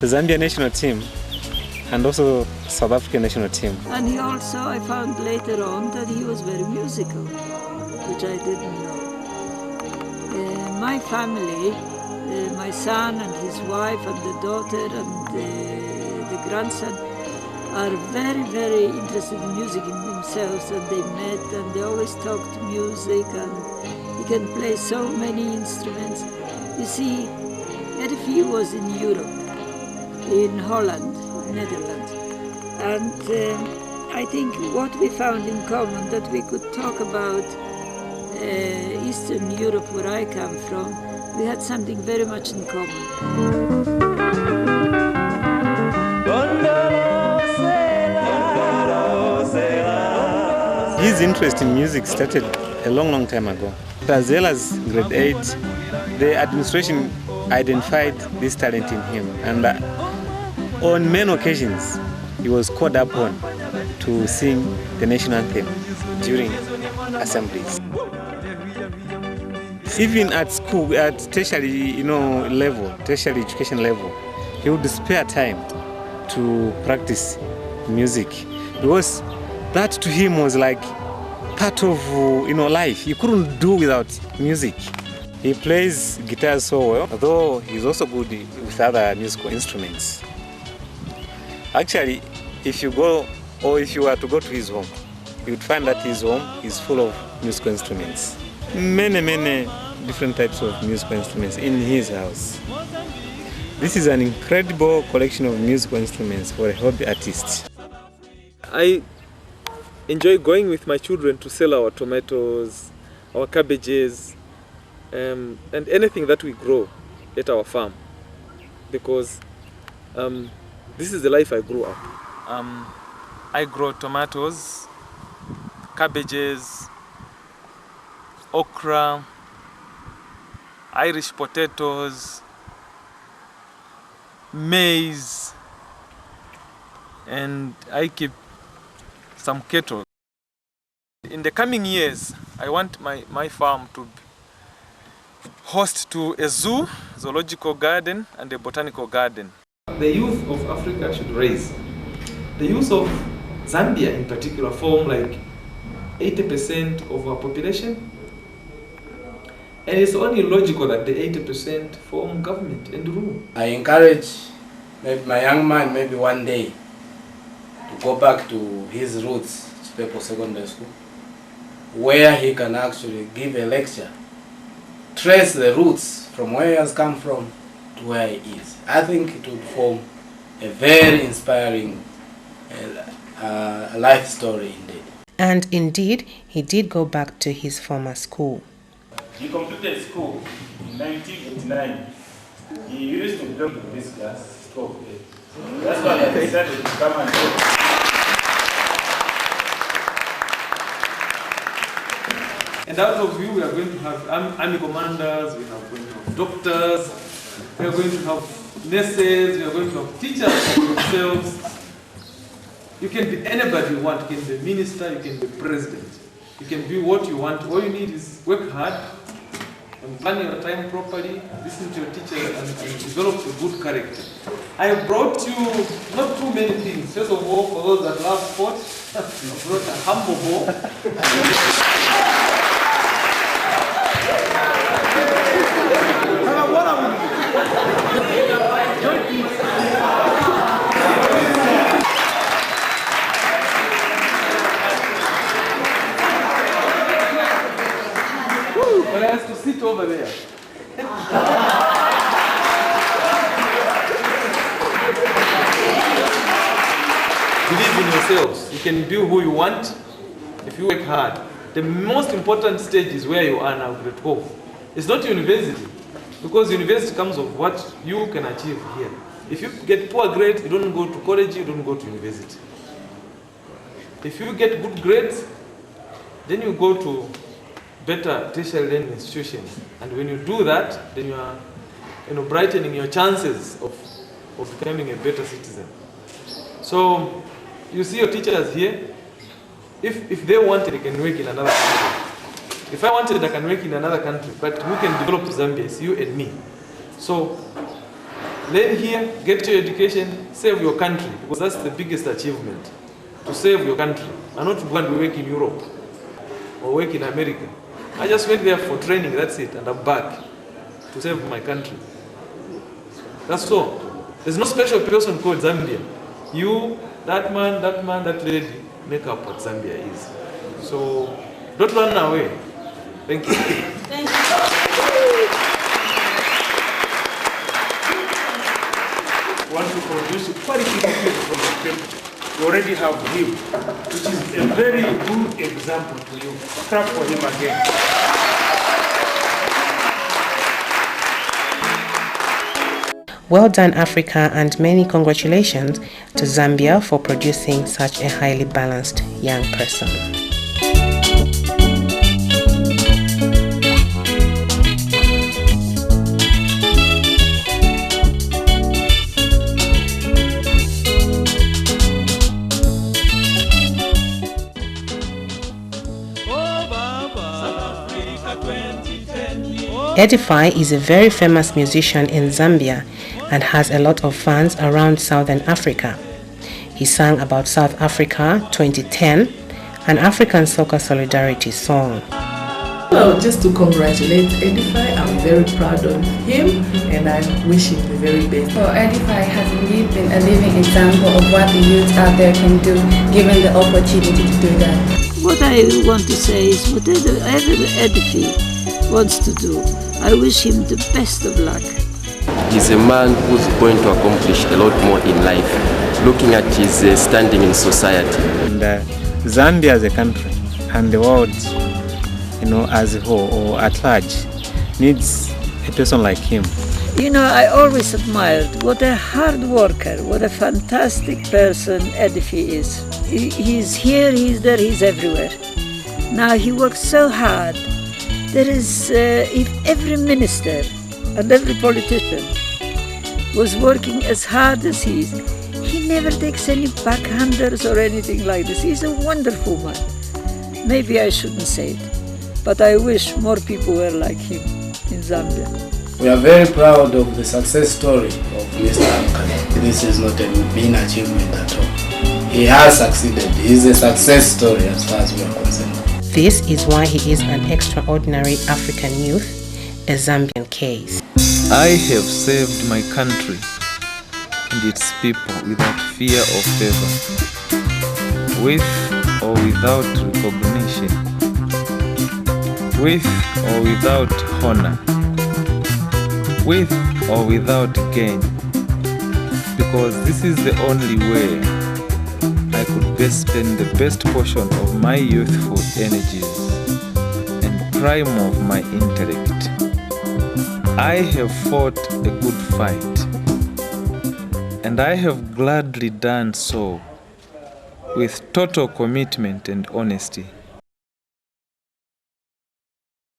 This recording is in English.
The Zambia national team and also South African national team. And he also, I found later on that he was very musical, which I didn't know. My family, my son and his wife and the daughter and the grandson are very, very interested in music in themselves, and they met and they always talked music, and he can play so many instruments. You see, Edify was in Europe, in Holland, Netherlands, and I think what we found in common, that we could talk about Eastern Europe, where I come from, we had something very much in common. His interest in music started a long, long time ago. As well as grade 8, the administration identified this talent in him, and on many occasions he was called upon to sing the national anthem during assemblies. Even at school, at tertiary tertiary education level, he would spare time to practice music, because that to him was like part of life. He couldn't do without music. He plays guitar so well, though he's also good with other musical instruments. Actually, if you were to go to his home, you would find that his home is full of musical instruments. Many different types of musical instruments in his house. This is an incredible collection of musical instruments for a hobby artist. I enjoy going with my children to sell our tomatoes, our cabbages, and anything that we grow at our farm, because this is the life I grew up. I grow tomatoes, cabbages, okra, Irish potatoes, maize, and I keep some cattle. In the coming years, I want my farm to host to a zoo, zoological garden, and a botanical garden. The youth of Africa should raise. The youth of Zambia in particular form like 80% of our population. And it's only logical that the 80% form government and rule. I encourage maybe my young man, maybe one day, to go back to his roots, Chipeko Secondary School, where he can actually give a lecture, trace the roots from where he has come from to where he is. I think it would form a very inspiring life story indeed. And indeed, he did go back to his former school. He completed school in 1989. He used to belong to this class, 12A. That's why I decided to come and work. And out of you, we are going to have army commanders, we are going to have doctors, we are going to have nurses, we are going to have teachers like yourselves. You can be anybody you want. You can be a minister, you can be president. You can be what you want. All you need is work hard and plan your time properly, listen to your teachers, and develop a good character. I brought you not too many things. First of all, for those that love sport, I brought a humble ball. But I have to sit over there. Believe in yourselves. You can be who you want if you work hard. The most important stage is where you are now, grade 12. It's not university, because university comes of what you can achieve here. If you get poor grades, you don't go to college, you don't go to university. If you get good grades, then you go to better tertiary learning institutions. And when you do that, then you are brightening your chances of becoming a better citizen. So you see your teachers here. If they wanted, they can work in another country. If I wanted, I can work in another country. But who can develop Zambia? It's you and me. So Learn here, get your education, save your country, because that's the biggest achievement. To save your country. I'm not going to work in Europe or work in America. I just went there for training, that's it, and I'm back to save my country. That's all. There's no special person called Zambia. You, that man, that lady, make up what Zambia is. So don't run away. Thank you. Thank you. Want to produce quality people from the people. You already have him, which is a very good example to you. Clap for him again. Well done, Africa, and many congratulations to Zambia for producing such a highly balanced young person. Edify is a very famous musician in Zambia and has a lot of fans around Southern Africa. He sang about South Africa 2010, an African Soca Solidarity song. Well, just to congratulate Edify, I'm very proud of him and I wish him the very best. Well, Edify has indeed been a living example of what the youth out there can do, given the opportunity to do that. What I want to say is whatever Edify wants to do, I wish him the best of luck. He's a man who's going to accomplish a lot more in life, looking at his standing in society. And Zambia as a country and the world, as a whole or at large, needs a person like him. I always admired what a hard worker, what a fantastic person Edify is. He's here, he's there, he's everywhere. Now he works so hard. There is, if every minister and every politician was working as hard as he is, he never takes any backhanders or anything like this. He's a wonderful man. Maybe I shouldn't say it, but I wish more people were like him in Zambia. We are very proud of the success story of Mr. Hamukale. This is not a mean achievement at all. He has succeeded. He is a success story as far as we are concerned. This is why he is an extraordinary African youth, a Zambian case. I have saved my country and its people without fear or favor, with or without recognition, with or without honor, with or without gain, because this is the only way I could best spend the best portion of my youthful energies and prime of my intellect. I have fought a good fight, and I have gladly done so with total commitment and honesty.